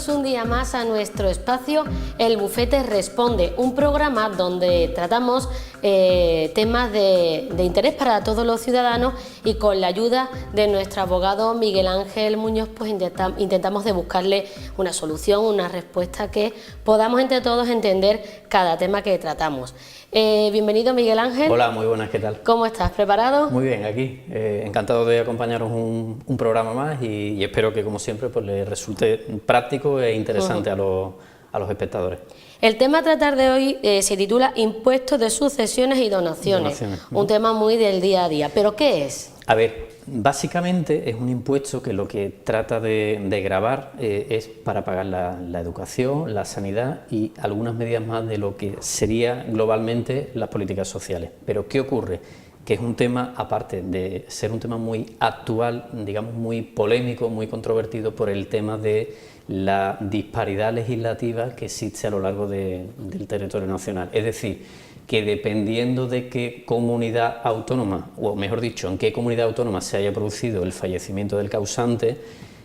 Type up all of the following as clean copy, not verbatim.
Bienvenidos un día más a nuestro espacio El Bufete Responde, un programa donde tratamos temas de interés para todos los ciudadanos y con la ayuda de nuestro abogado Miguel Ángel Muñoz pues intentamos de buscarle una solución, una respuesta que podamos entre todos entender cada tema que tratamos. Bienvenido Miguel Ángel. Hola, muy buenas, ¿qué tal? ¿Cómo estás? ¿Preparado? Muy bien, aquí, encantado de acompañaros un programa más y espero que como siempre pues les resulte práctico e interesante a los espectadores. El tema a tratar de hoy se titula Impuestos de sucesiones y donaciones. Un tema muy del día a día, ¿pero qué es? A ver, básicamente es un impuesto que lo que trata de gravar es para pagar la educación, la sanidad y algunas medidas más de lo que sería globalmente las políticas sociales. Pero ¿qué ocurre? Que es un tema, aparte de ser un tema muy actual, digamos muy polémico, muy controvertido por el tema de la disparidad legislativa que existe a lo largo del territorio nacional. Es decir, que dependiendo de qué comunidad autónoma, o mejor dicho, en qué comunidad autónoma se haya producido el fallecimiento del causante,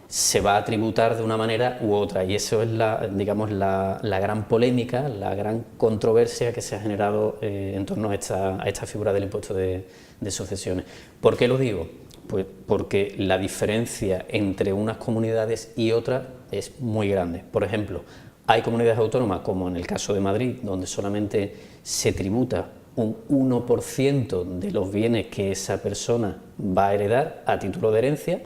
se va a tributar de una manera u otra, y eso es la gran polémica, la gran controversia que se ha generado en torno a esta figura del impuesto de sucesiones. ¿Por qué lo digo? Pues porque la diferencia entre unas comunidades y otras es muy grande. Por ejemplo, hay comunidades autónomas, como en el caso de Madrid, donde solamente se tributa un 1% de los bienes que esa persona va a heredar a título de herencia,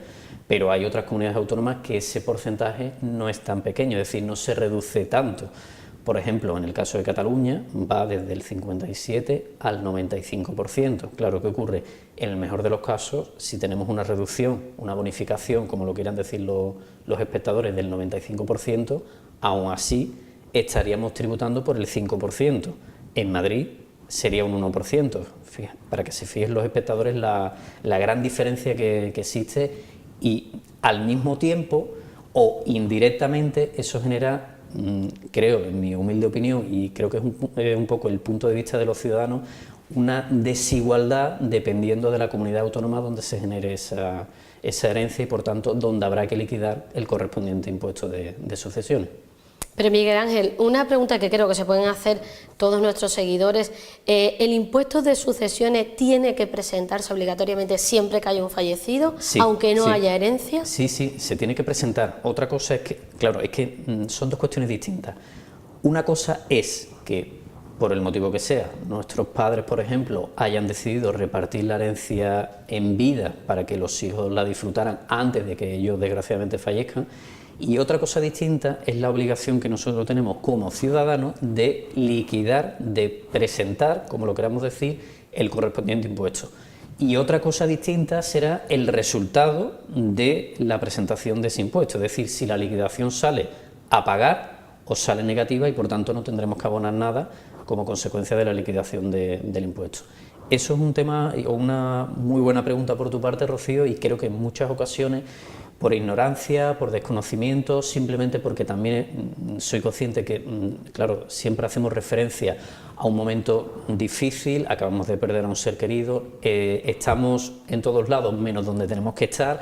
pero hay otras comunidades autónomas que ese porcentaje no es tan pequeño, es decir, no se reduce tanto. Por ejemplo, en el caso de Cataluña va desde el 57 al 95%. Claro, ¿qué ocurre? En el mejor de los casos, si tenemos una reducción, una bonificación, como lo quieran decir los espectadores, del 95%, aún así estaríamos tributando por el 5%. En Madrid sería un 1%. Para que se fijen los espectadores la gran diferencia que existe, y al mismo tiempo o indirectamente eso genera, creo, en mi humilde opinión, y creo que es un poco el punto de vista de los ciudadanos, una desigualdad dependiendo de la comunidad autónoma donde se genere esa herencia y por tanto donde habrá que liquidar el correspondiente impuesto de sucesiones. Pero Miguel Ángel, una pregunta que creo que se pueden hacer todos nuestros seguidores, ¿el impuesto de sucesiones tiene que presentarse obligatoriamente siempre que haya un fallecido, sí, aunque no sí. haya herencia? Sí, se tiene que presentar. Otra cosa es que, claro, son dos cuestiones distintas. Una cosa es que, por el motivo que sea, nuestros padres, por ejemplo, hayan decidido repartir la herencia en vida para que los hijos la disfrutaran antes de que ellos desgraciadamente fallezcan. Y otra cosa distinta es la obligación que nosotros tenemos como ciudadanos de liquidar, de presentar, como lo queramos decir, el correspondiente impuesto. Y otra cosa distinta será el resultado de la presentación de ese impuesto, es decir, si la liquidación sale a pagar o sale negativa y por tanto no tendremos que abonar nada como consecuencia de la liquidación del impuesto. Eso es un tema o una muy buena pregunta por tu parte, Rocío, y creo que en muchas ocasiones, por ignorancia, por desconocimiento, simplemente porque también soy consciente que, claro, siempre hacemos referencia a un momento difícil, acabamos de perder a un ser querido, estamos en todos lados menos donde tenemos que estar,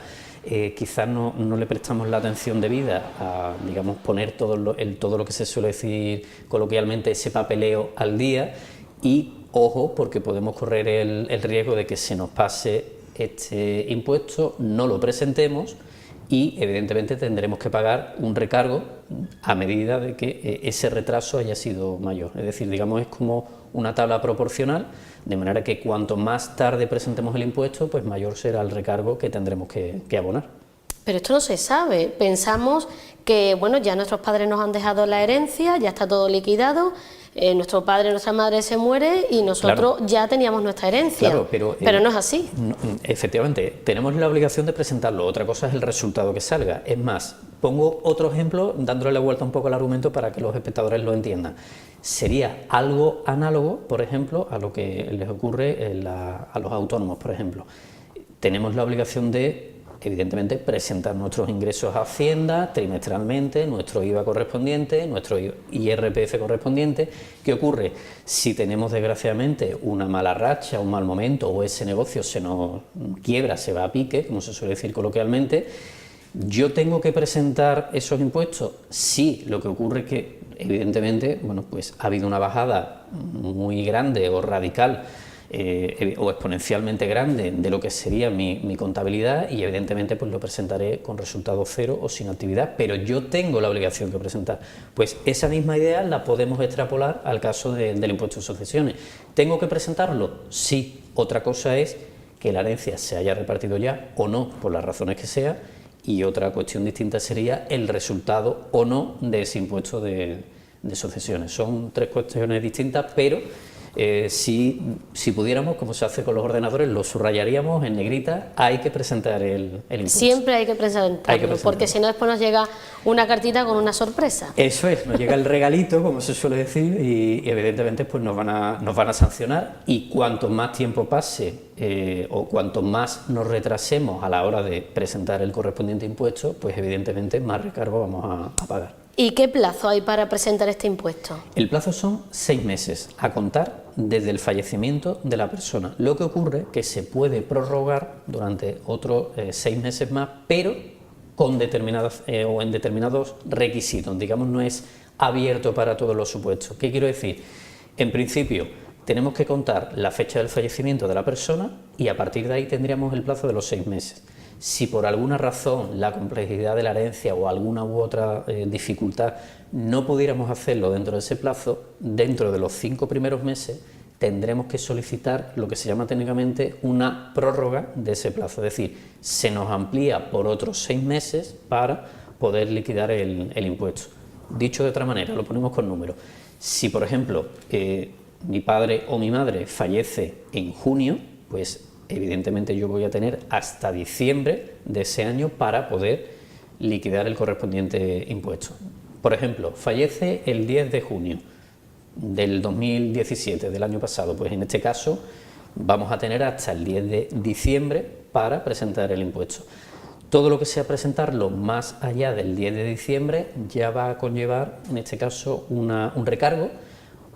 quizás no le prestamos la atención debida a, digamos, poner todo lo que se suele decir coloquialmente, ese papeleo al día, y ojo, porque podemos correr el riesgo de que se nos pase este impuesto, no lo presentemos y evidentemente tendremos que pagar un recargo a medida de que ese retraso haya sido mayor. Es decir, digamos, es como una tabla proporcional, de manera que cuanto más tarde presentemos el impuesto, pues mayor será el recargo que tendremos que abonar. Pero esto no se sabe. Pensamos que, bueno, ya nuestros padres nos han dejado la herencia, ya está todo liquidado, nuestro padre, nuestra madre se muere y nosotros ya teníamos nuestra herencia. Claro, pero no es así. No, efectivamente, tenemos la obligación de presentarlo, otra cosa es el resultado que salga. Es más, pongo otro ejemplo, dándole la vuelta un poco al argumento para que los espectadores lo entiendan. Sería algo análogo, por ejemplo, a lo que les ocurre a los autónomos, por ejemplo. Tenemos la obligación de, evidentemente, presentar nuestros ingresos a Hacienda trimestralmente, nuestro IVA correspondiente, nuestro IRPF correspondiente. ¿Qué ocurre? Si tenemos desgraciadamente una mala racha, un mal momento, o ese negocio se nos quiebra, se va a pique, como se suele decir coloquialmente, ¿Yo tengo que presentar esos impuestos? Sí, lo que ocurre es que, evidentemente, bueno, pues ha habido una bajada muy grande o radical o exponencialmente grande de lo que sería mi contabilidad y, evidentemente, pues lo presentaré con resultado cero o sin actividad, pero yo tengo la obligación de presentar. Pues esa misma idea la podemos extrapolar al caso del impuesto de sucesiones. ¿Tengo que presentarlo? Sí. Otra cosa es que la herencia se haya repartido ya o no, por las razones que sea, y otra cuestión distinta sería el resultado o no de ese impuesto de sucesiones. Son tres cuestiones distintas, pero si pudiéramos, como se hace con los ordenadores, lo subrayaríamos en negrita, hay que presentar el impuesto. Siempre hay que presentarlo, porque si no después nos llega una cartita con una sorpresa. Eso es, nos llega el regalito, como se suele decir, y evidentemente pues nos van a sancionar, y cuanto más tiempo pase o cuanto más nos retrasemos a la hora de presentar el correspondiente impuesto, pues evidentemente más recargo vamos a pagar. ¿Y qué plazo hay para presentar este impuesto? El plazo son 6 meses, a contar desde el fallecimiento de la persona. Lo que ocurre es que se puede prorrogar durante otros 6 meses más, pero con determinadas o en determinados requisitos. Digamos, no es abierto para todos los supuestos. ¿Qué quiero decir? En principio, tenemos que contar la fecha del fallecimiento de la persona y a partir de ahí tendríamos el plazo de los 6 meses. Si por alguna razón la complejidad de la herencia o alguna u otra dificultad no pudiéramos hacerlo dentro de ese plazo, dentro de los 5 primeros meses tendremos que solicitar lo que se llama técnicamente una prórroga de ese plazo, es decir, se nos amplía por otros 6 meses para poder liquidar el impuesto. Dicho de otra manera, lo ponemos con números. Si, por ejemplo, mi padre o mi madre fallece en junio, pues evidentemente yo voy a tener hasta diciembre de ese año para poder liquidar el correspondiente impuesto. Por ejemplo, fallece el 10 de junio del 2017, del año pasado, pues en este caso vamos a tener hasta el 10 de diciembre para presentar el impuesto. Todo lo que sea presentarlo más allá del 10 de diciembre ya va a conllevar, en este caso, un recargo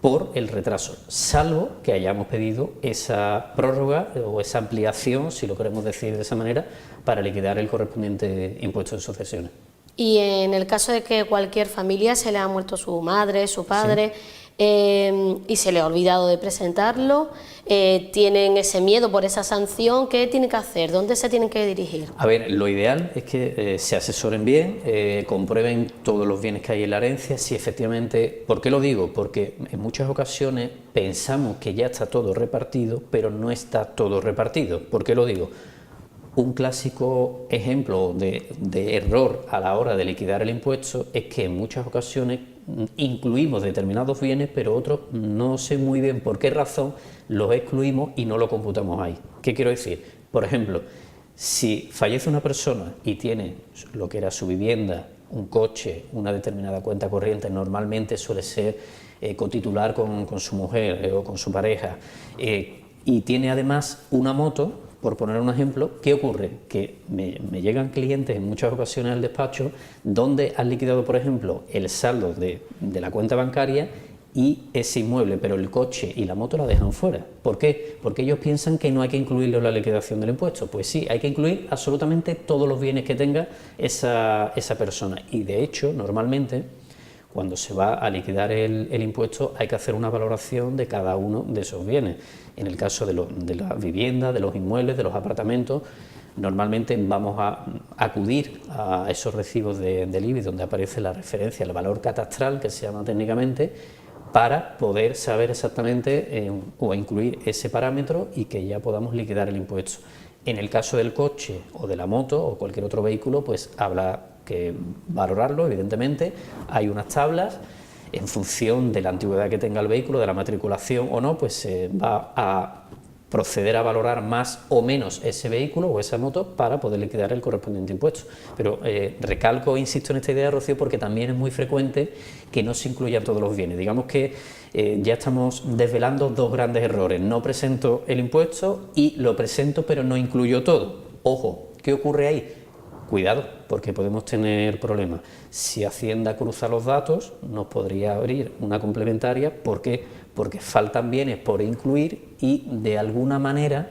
por el retraso, salvo que hayamos pedido esa prórroga o esa ampliación, si lo queremos decir de esa manera, para liquidar el correspondiente impuesto de sucesiones. Y en el caso de que cualquier familia se le ha muerto su madre, su padre, sí, y se le ha olvidado de presentarlo, tienen ese miedo por esa sanción, ¿qué tienen que hacer? ¿Dónde se tienen que dirigir? A ver, lo ideal es que se asesoren bien, comprueben todos los bienes que hay en la herencia, si efectivamente... ¿Por qué lo digo? Porque en muchas ocasiones pensamos que ya está todo repartido, pero no está todo repartido. ¿Por qué lo digo? Un clásico ejemplo de error a la hora de liquidar el impuesto es que en muchas ocasiones incluimos determinados bienes, pero otros no sé muy bien por qué razón los excluimos y no lo computamos ahí. ¿Qué quiero decir? Por ejemplo, si fallece una persona y tiene lo que era su vivienda, un coche, una determinada cuenta corriente, normalmente suele ser cotitular con su mujer o con su pareja, y tiene además una moto, por poner un ejemplo, ¿qué ocurre? Que me llegan clientes en muchas ocasiones al despacho donde han liquidado, por ejemplo, el saldo de la cuenta bancaria y ese inmueble, pero el coche y la moto la dejan fuera. ¿Por qué? Porque ellos piensan que no hay que incluirlo en la liquidación del impuesto. Pues sí, hay que incluir absolutamente todos los bienes que tenga esa persona. Y de hecho, normalmente, cuando se va a liquidar el impuesto, hay que hacer una valoración de cada uno de esos bienes. En el caso de la vivienda, de los inmuebles, de los apartamentos, normalmente vamos a acudir a esos recibos del IBI donde aparece la referencia, el valor catastral, que se llama técnicamente, para poder saber exactamente o incluir ese parámetro y que ya podamos liquidar el impuesto. En el caso del coche o de la moto o cualquier otro vehículo, pues habrá que valorarlo, evidentemente. Hay unas tablas, en función de la antigüedad que tenga el vehículo, de la matriculación o no, pues se va a proceder a valorar más o menos ese vehículo o esa moto para poder liquidar el correspondiente impuesto. Pero recalco, insisto en esta idea, Rocío, porque también es muy frecuente que no se incluyan todos los bienes. Digamos que ya estamos desvelando dos grandes errores: no presento el impuesto y lo presento pero no incluyo todo. Ojo, ¿qué ocurre ahí? Cuidado, porque podemos tener problemas. Si Hacienda cruza los datos, nos podría abrir una complementaria. ¿Por qué? Porque faltan bienes por incluir y de alguna manera,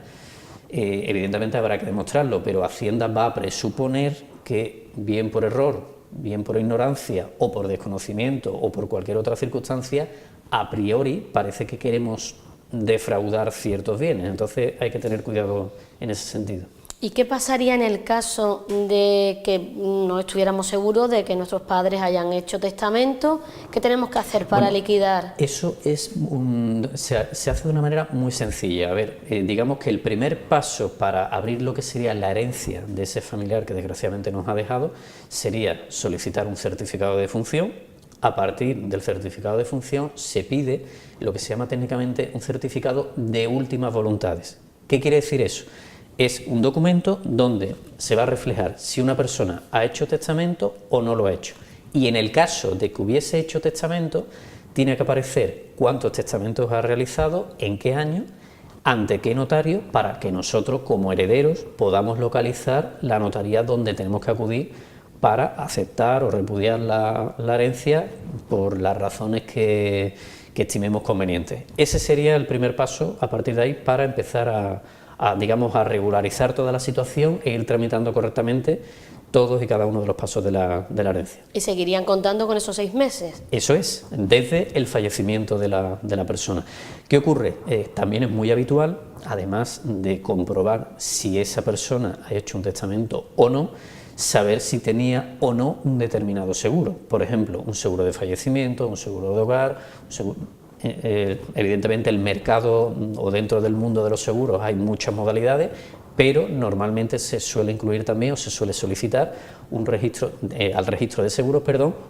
evidentemente habrá que demostrarlo, pero Hacienda va a presuponer que bien por error, bien por ignorancia o por desconocimiento o por cualquier otra circunstancia, a priori parece que queremos defraudar ciertos bienes. Entonces hay que tener cuidado en ese sentido. ¿Y qué pasaría en el caso de que no estuviéramos seguros de que nuestros padres hayan hecho testamento? ¿Qué tenemos que hacer para liquidar? Eso se hace de una manera muy sencilla. A ver, digamos que el primer paso para abrir lo que sería la herencia de ese familiar que desgraciadamente nos ha dejado sería solicitar un certificado de defunción. A partir del certificado de defunción se pide lo que se llama técnicamente un certificado de últimas voluntades. ¿Qué quiere decir eso? Es un documento donde se va a reflejar si una persona ha hecho testamento o no lo ha hecho. Y en el caso de que hubiese hecho testamento, tiene que aparecer cuántos testamentos ha realizado, en qué año, ante qué notario, para que nosotros como herederos podamos localizar la notaría donde tenemos que acudir para aceptar o repudiar la herencia por las razones que estimemos convenientes. Ese sería el primer paso a partir de ahí para empezar a regularizar toda la situación e ir tramitando correctamente todos y cada uno de los pasos de la herencia. ¿Y seguirían contando con esos 6 meses? Eso es, desde el fallecimiento de la persona. ¿Qué ocurre? También es muy habitual, además de comprobar si esa persona ha hecho un testamento o no, saber si tenía o no un determinado seguro. Por ejemplo, un seguro de fallecimiento, un seguro de hogar, un seguro... Evidentemente el mercado o dentro del mundo de los seguros hay muchas modalidades, pero normalmente se suele incluir también o se suele solicitar un registro, al registro de seguros,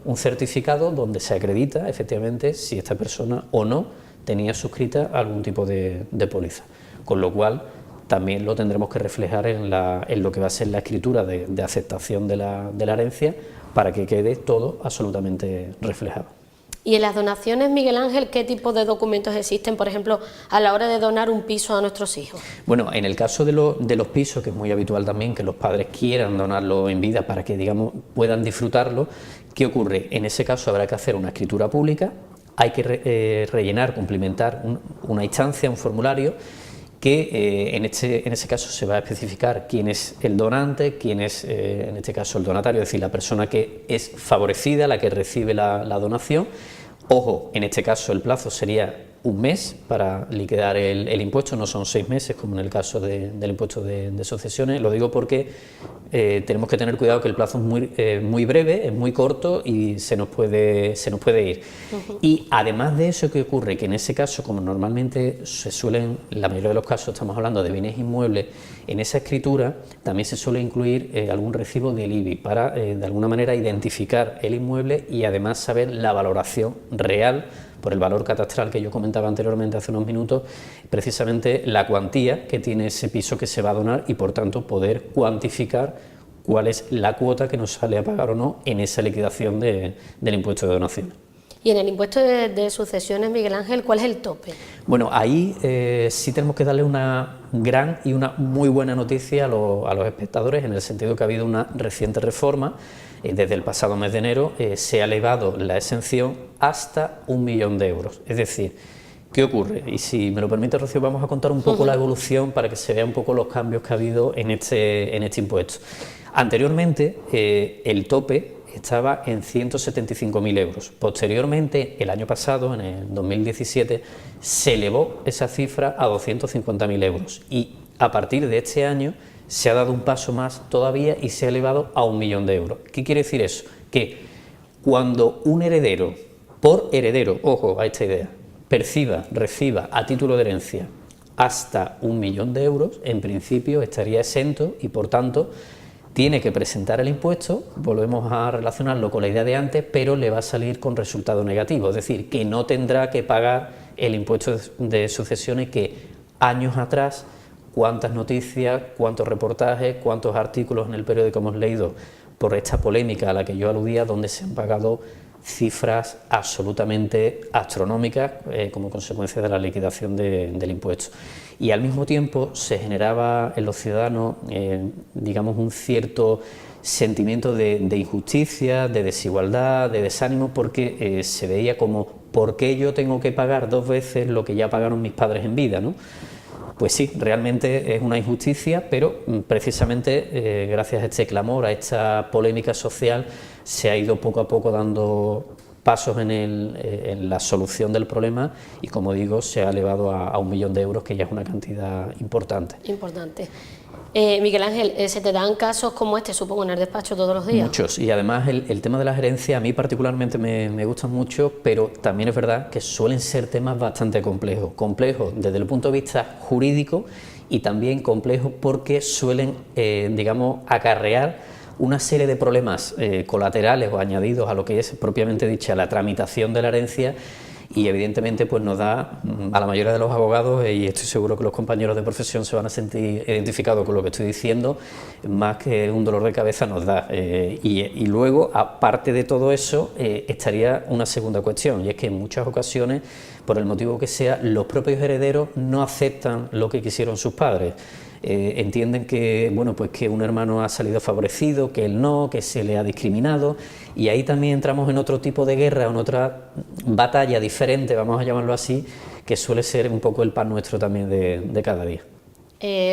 un certificado donde se acredita efectivamente si esta persona o no tenía suscrita algún tipo de póliza, con lo cual también lo tendremos que reflejar en lo que va a ser la escritura de aceptación de la herencia para que quede todo absolutamente reflejado. Y en las donaciones, Miguel Ángel, ¿qué tipo de documentos existen, por ejemplo, a la hora de donar un piso a nuestros hijos? Bueno, en el caso de los pisos, que es muy habitual también que los padres quieran donarlo en vida para que, digamos, puedan disfrutarlo, ¿qué ocurre? En ese caso habrá que hacer una escritura pública, hay que rellenar, cumplimentar una instancia, un formulario, que en ese caso se va a especificar quién es el donante, quién es en este caso el donatario, es decir, la persona que es favorecida, la que recibe la donación. Ojo, en este caso el plazo sería un mes para liquidar el impuesto, no son 6 meses como en el caso del impuesto de sucesiones. Lo digo porque tenemos que tener cuidado que el plazo es muy breve, es muy corto y se nos puede ir. Y además de eso, ¿qué ocurre? Que en ese caso, como normalmente la mayoría de los casos estamos hablando de bienes inmuebles, en esa escritura también se suele incluir algún recibo del IBI para de alguna manera identificar el inmueble y además saber la valoración real por el valor catastral que yo comentaba anteriormente hace unos minutos, precisamente la cuantía que tiene ese piso que se va a donar y por tanto poder cuantificar cuál es la cuota que nos sale a pagar o no en esa liquidación del impuesto de donación. Y en el impuesto de sucesiones, Miguel Ángel, ¿cuál es el tope? Bueno, ahí sí tenemos que darle una gran y una muy buena noticia a los espectadores, en el sentido que ha habido una reciente reforma. Desde el pasado mes de enero se ha elevado la exención hasta 1 millón de euros. Es decir, ¿qué ocurre? Y si me lo permite, Rocío, vamos a contar un poco la evolución para que se vean un poco los cambios que ha habido en este impuesto. Anteriormente, el tope estaba en 175.000 euros. Posteriormente, el año pasado, en el 2017, se elevó esa cifra a 250.000 euros. Y a partir de este año se ha dado un paso más todavía y se ha elevado a 1 millón de euros. ¿Qué quiere decir eso? Que cuando un heredero, por heredero, ojo a esta idea, reciba a título de herencia hasta 1 millón de euros, en principio estaría exento y por tanto tiene que presentar el impuesto, volvemos a relacionarlo con la idea de antes, pero le va a salir con resultado negativo, es decir, que no tendrá que pagar el impuesto de sucesiones que años atrás, cuántas noticias, cuántos reportajes, cuántos artículos en el periódico hemos leído por esta polémica a la que yo aludía, donde se han pagado cifras absolutamente astronómicas como consecuencia de la liquidación del impuesto. Y al mismo tiempo se generaba en los ciudadanos, digamos, un cierto sentimiento de injusticia, de desigualdad, de desánimo, porque se veía como, ¿por qué yo tengo que pagar 2 veces lo que ya pagaron mis padres en vida, ¿no? Pues sí, realmente es una injusticia, pero precisamente gracias a este clamor, a esta polémica social, se ha ido poco a poco dando pasos en la solución del problema y, como digo, se ha elevado a 1 millón de euros, que ya es una cantidad importante. Importante. Miguel Ángel, ¿se te dan casos como este, supongo, en el despacho todos los días? Muchos, y además el tema de la gerencia a mí particularmente me gusta mucho, pero también es verdad que suelen ser temas bastante complejos desde el punto de vista jurídico y también complejos porque suelen, digamos, acarrear una serie de problemas colaterales o añadidos a lo que es propiamente dicha la tramitación de la herencia. Y evidentemente pues nos da a la mayoría de los abogados, y estoy seguro que los compañeros de profesión se van a sentir identificados con lo que estoy diciendo, más que un dolor de cabeza nos da. Y luego, aparte de todo eso, estaría una segunda cuestión, y es que en muchas ocasiones, por el motivo que sea, los propios herederos no aceptan lo que quisieron sus padres. Entienden que, bueno, pues que un hermano ha salido favorecido, que él no, que se le ha discriminado, y ahí también entramos en otro tipo de guerra, en otra batalla diferente, vamos a llamarlo así, que suele ser un poco el pan nuestro también de cada día.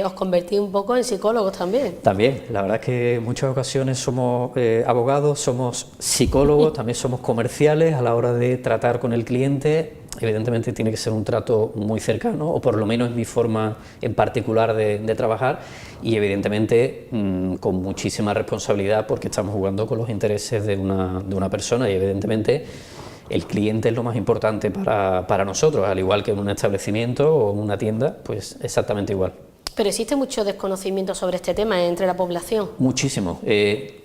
Os convertí un poco en psicólogos también. También, la verdad es que en muchas ocasiones somos abogados, somos psicólogos, también somos comerciales a la hora de tratar con el cliente. Evidentemente tiene que ser un trato muy cercano, o por lo menos es mi forma en particular de trabajar, y evidentemente con muchísima responsabilidad, porque estamos jugando con los intereses de una persona, y evidentemente el cliente es lo más importante para nosotros, al igual que en un establecimiento o en una tienda, pues exactamente igual. Pero existe mucho desconocimiento sobre este tema entre la población. Muchísimo,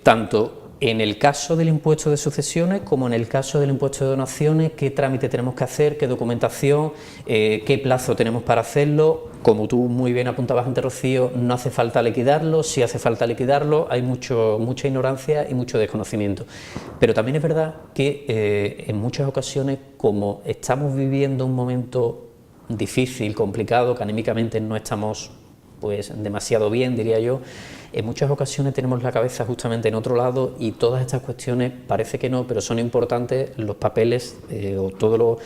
tanto en el caso del impuesto de sucesiones como en el caso del impuesto de donaciones, qué trámite tenemos que hacer, qué documentación, qué plazo tenemos para hacerlo. Como tú muy bien apuntabas antes, Rocío, no hace falta liquidarlo, sí hace falta liquidarlo, hay mucha ignorancia y mucho desconocimiento. Pero también es verdad que en muchas ocasiones, como estamos viviendo un momento difícil, complicado, que anímicamente no estamos pues demasiado bien, diría yo, en muchas ocasiones tenemos la cabeza justamente en otro lado, y todas estas cuestiones parece que no, pero son importantes. Los papeles o todo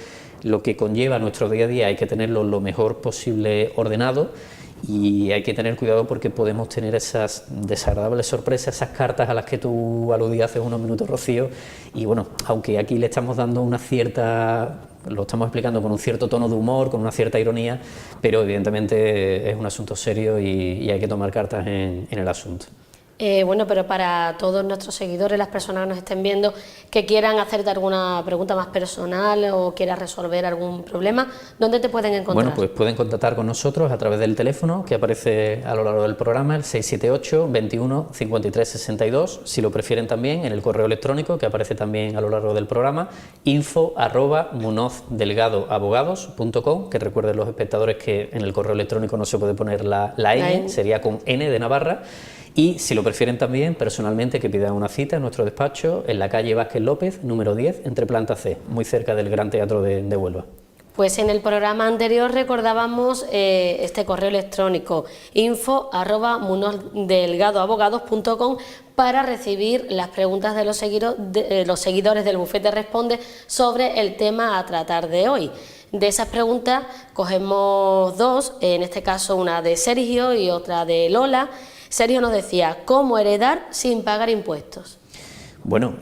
lo que conlleva nuestro día a día hay que tenerlo lo mejor posible ordenado, y hay que tener cuidado porque podemos tener esas desagradables sorpresas, esas cartas a las que tú aludías hace unos minutos, Rocío, y bueno, aunque aquí le estamos dando una cierta, lo estamos explicando con un cierto tono de humor, con una cierta ironía, pero evidentemente es un asunto serio y hay que tomar cartas en el asunto. Bueno, pero para todos nuestros seguidores, las personas que nos estén viendo, que quieran hacerte alguna pregunta más personal o quieran resolver algún problema, ¿dónde te pueden encontrar? Bueno, pues pueden contactar con nosotros a través del teléfono que aparece a lo largo del programa, el 678 21 53 62, si lo prefieren también en el correo electrónico que aparece también a lo largo del programa, info@munozdelgadoabogados.com, que recuerden los espectadores que en el correo electrónico no se puede poner la N, sería con N de Navarra. Y si lo prefieren también, personalmente, que pidan una cita en nuestro despacho en la calle Vázquez López, número 10, entre planta C, muy cerca del Gran Teatro de Huelva. Pues en el programa anterior recordábamos este correo electrónico info@munozdelgadoabogados.com para recibir las preguntas de los seguidores del Bufete Responde sobre el tema a tratar de hoy. De esas preguntas cogemos dos, en este caso una de Sergio y otra de Lola. Sergio nos decía, ¿cómo heredar sin pagar impuestos? Bueno,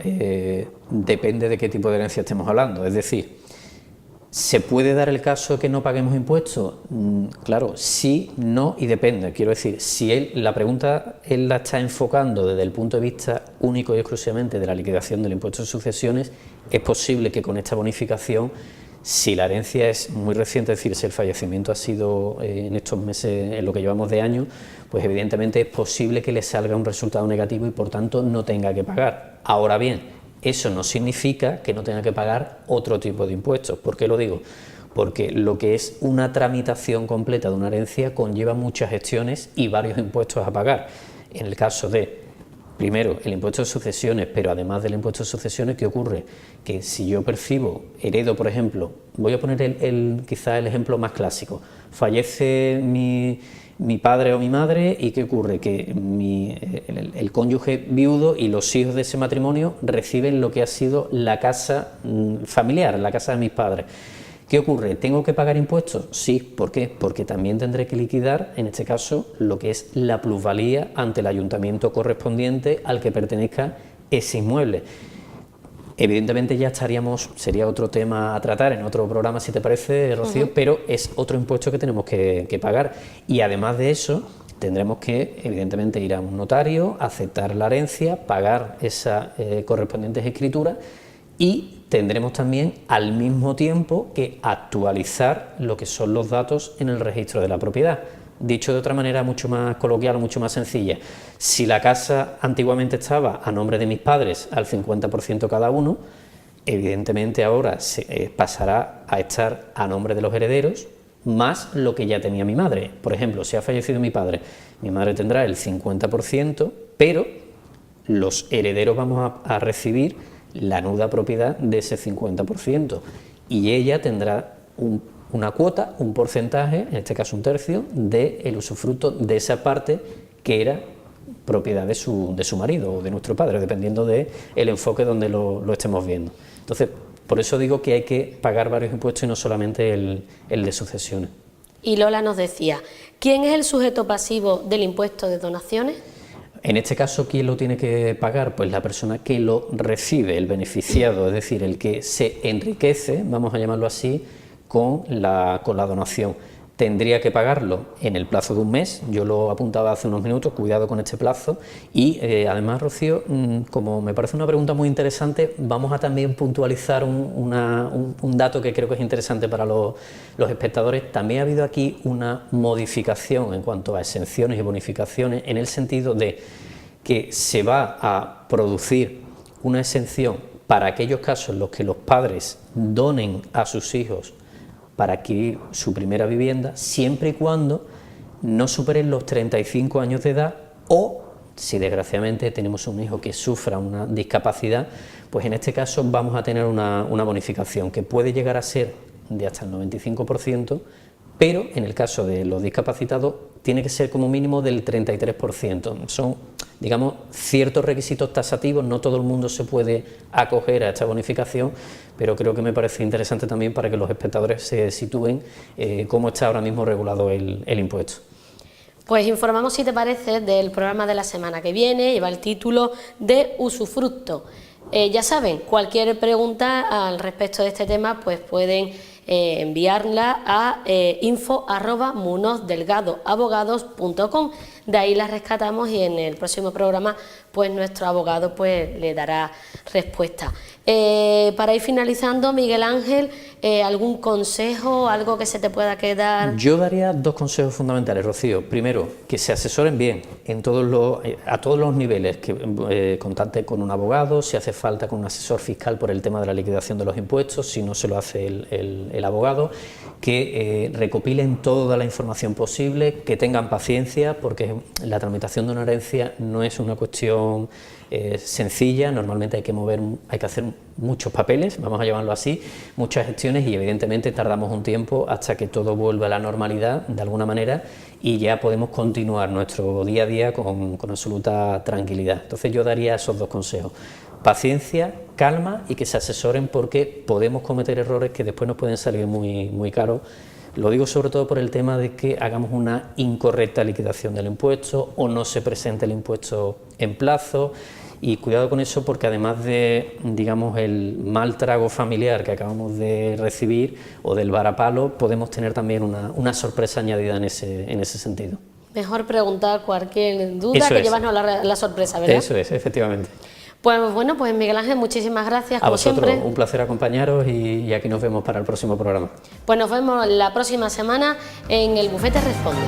depende de qué tipo de herencia estemos hablando, es decir, ¿se puede dar el caso que no paguemos impuestos? Claro, sí, no y depende. Quiero decir, si la pregunta él la está enfocando desde el punto de vista único y exclusivamente de la liquidación del impuesto de sucesiones, es posible que con esta bonificación, si la herencia es muy reciente, es decir, si el fallecimiento ha sido en estos meses, en lo que llevamos de año, pues evidentemente es posible que le salga un resultado negativo y por tanto no tenga que pagar. Ahora bien, eso no significa que no tenga que pagar otro tipo de impuestos. ¿Por qué lo digo? Porque lo que es una tramitación completa de una herencia conlleva muchas gestiones y varios impuestos a pagar. En el caso de, primero, el impuesto de sucesiones, pero además del impuesto de sucesiones, ¿qué ocurre? Que si yo heredo, por ejemplo, voy a poner quizá el ejemplo más clásico, fallece mi padre o mi madre, y ¿qué ocurre? Que el cónyuge viudo y los hijos de ese matrimonio reciben lo que ha sido la casa familiar, la casa de mis padres. ¿Qué ocurre? ¿Tengo que pagar impuestos? Sí, ¿por qué? Porque también tendré que liquidar, en este caso, lo que es la plusvalía ante el ayuntamiento correspondiente al que pertenezca ese inmueble. Evidentemente ya estaríamos, sería otro tema a tratar en otro programa, si te parece, Rocío, pero es otro impuesto que tenemos que pagar. Y además de eso, tendremos que, evidentemente, ir a un notario, aceptar la herencia, pagar esa correspondientes escrituras y tendremos también al mismo tiempo que actualizar lo que son los datos en el registro de la propiedad. Dicho de otra manera mucho más coloquial o mucho más sencilla, si la casa antiguamente estaba a nombre de mis padres al 50% cada uno, evidentemente ahora pasará a estar a nombre de los herederos más lo que ya tenía mi madre. Por ejemplo, si ha fallecido mi padre, mi madre tendrá el 50%, pero los herederos vamos a recibir la nuda propiedad de ese 50% y ella tendrá una cuota, un porcentaje, en este caso un tercio, del usufructo de esa parte que era propiedad de su marido o de nuestro padre, dependiendo del enfoque donde lo estemos viendo. Entonces, por eso digo que hay que pagar varios impuestos y no solamente el de sucesiones. Y Lola nos decía, ¿quién es el sujeto pasivo del impuesto de donaciones? En este caso, ¿quién lo tiene que pagar? Pues la persona que lo recibe, el beneficiado, es decir, el que se enriquece, vamos a llamarlo así, con la donación. Tendría que pagarlo en el plazo de un mes, yo lo apuntaba hace unos minutos, cuidado con este plazo, y además, Rocío, como me parece una pregunta muy interesante, vamos a también puntualizar un dato que creo que es interesante para los espectadores. También ha habido aquí una modificación en cuanto a exenciones y bonificaciones, en el sentido de que se va a producir una exención para aquellos casos en los que los padres donen a sus hijos para adquirir su primera vivienda, siempre y cuando no superen los 35 años de edad o, si desgraciadamente tenemos un hijo que sufra una discapacidad, pues en este caso vamos a tener una bonificación que puede llegar a ser de hasta el 95%, pero en el caso de los discapacitados tiene que ser como mínimo del 33%. Son, digamos, ciertos requisitos taxativos, no todo el mundo se puede acoger a esta bonificación, pero creo que me parece interesante también para que los espectadores se sitúen cómo está ahora mismo regulado el impuesto. Pues informamos, si te parece, del programa de la semana que viene, lleva el título de Usufructo. Ya saben, cualquier pregunta al respecto de este tema, pues pueden enviarla a info@munozdelgadoabogados.com. De ahí la rescatamos y en el próximo programa pues nuestro abogado pues le dará respuesta. Para ir finalizando, Miguel Ángel, ¿algún consejo, algo que se te pueda quedar? Yo daría dos consejos fundamentales, Rocío. Primero, que se asesoren bien a todos los niveles, que contacten con un abogado, si hace falta con un asesor fiscal por el tema de la liquidación de los impuestos, si no se lo hace el abogado, que recopilen toda la información posible, que tengan paciencia, porque la tramitación de una herencia no es una cuestión sencilla. Normalmente hay que hacer muchos papeles, vamos a llamarlo así, muchas gestiones, y evidentemente tardamos un tiempo hasta que todo vuelva a la normalidad de alguna manera y ya podemos continuar nuestro día a día con absoluta tranquilidad. Entonces yo daría esos dos consejos: paciencia, calma y que se asesoren, porque podemos cometer errores que después nos pueden salir muy caros. Lo digo sobre todo por el tema de que hagamos una incorrecta liquidación del impuesto o no se presente el impuesto en plazo, y cuidado con eso, porque además de, digamos, el mal trago familiar que acabamos de recibir o del varapalo, podemos tener también una sorpresa añadida en ese sentido. Mejor preguntar cualquier duda que llevarnos la sorpresa, ¿verdad? Eso es, efectivamente. Pues bueno, pues Miguel Ángel, muchísimas gracias, como siempre. A vosotros, un placer acompañaros y aquí nos vemos para el próximo programa. Pues nos vemos la próxima semana en El Bufete Responde.